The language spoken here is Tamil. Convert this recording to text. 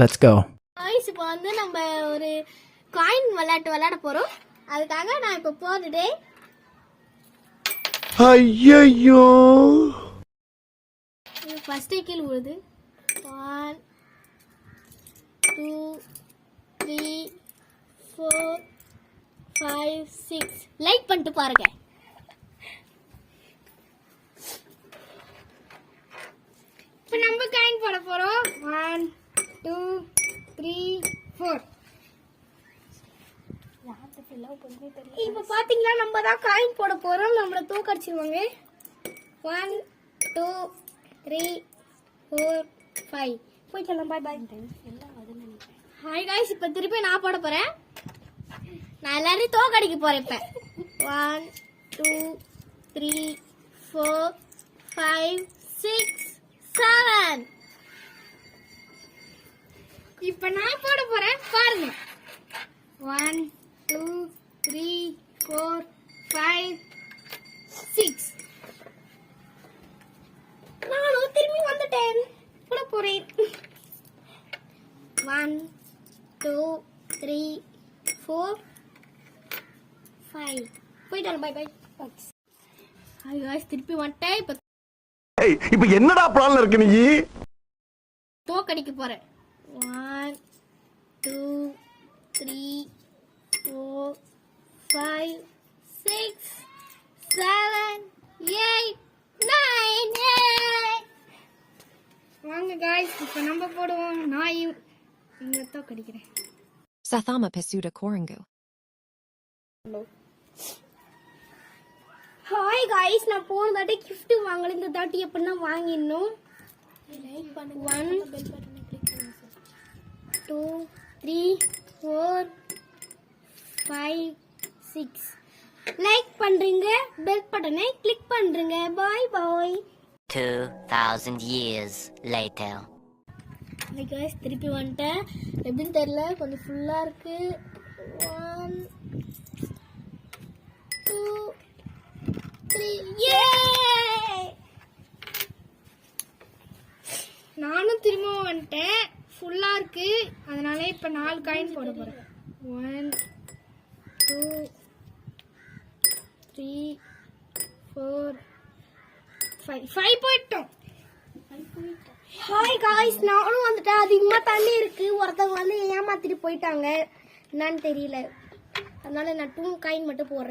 Let's go. गाइस இப்போ வந்து நம்ம ஒரு காயின் விளையாட போறோம். அதுக்காக நான் இப்போ போடுறேன். ஐயோ ஃபர்ஸ்ட் கீழ விழுது. 1 2 3 4 5 6 லைக் பண்ணிட்டு பாருங்க. இப்போ நம்ம காயின் போட போறோம். 1 2 3 4 இப்போ பாத்தீங்கன்னா நம்ம தான் காயின் போட போறோம். நம்மள தூக்கடிச்சிருவாங்க. 1 2 3 4 5 போய்க்கலாம். By bye. ஹாய் गाइस, இப்போ திருப்பி நான் போட போறேன். நான் எல்லாரையும் தோக்கடிக்க போறேன் இப்ப. 1 2 3 4 5 6 7 இப்போ நான் போட போறேன் பாருங்க. 1 2 3 4 5 6 நானும் திரும்பி வந்துட்டேன். போட போறேன். 1 2 3 4 5 போய்ட்டாலும். Bye bye. ஹாய் गाइस, திருப்பி வந்துட்டேன். இப்போ என்னடா பிளான்ல இருக்கு நீ? தோக்கடிக்க போறேன். 1 2 3 4 5 6 7 8 9 வாங்க गाइस, இப்போ நம்ம போடுவோம். நான் இந்த தோக்கடிக்கிறேன். Sathama Pesuda Korangu. Hi guys, நான் போன தாட்டி gift வாங்கல. இந்த தாட்டி எப்படின்னா வாங்கிடணும். லைக் பண்ணுங்க. 1 பெல் பட்டனை கிளிக் பண்ணுங்க. 2 3 4 5 6 லைக் பண்றீங்க, பெல் பட்டனை கிளிக் பண்றீங்க. Bye bye. 2000 years later. Hi guys, திருப்பி வந்துட்டேன். எப்படின்னு தெரியல, கொஞ்சம் ஃபுல்லா இருக்கு. 1 2 3 நானும் திரும்ப வந்துட்டேன். ஃபுல்லா இருக்கு, அதனால இப்ப 4 காயின் போட போறேன். 1 2 3 4 5 போயிட்டோம். ஹாய் गाइस, நானும் வந்துட்டேன். அதிகமா தண்ணி இருக்கு. ஒருத்தவங்க வந்து ஏமாத்திட்டு போயிட்டாங்க, என்னன்னு தெரியல. அதனால நான் 2 காயின் மட்டும் போடுறேன்.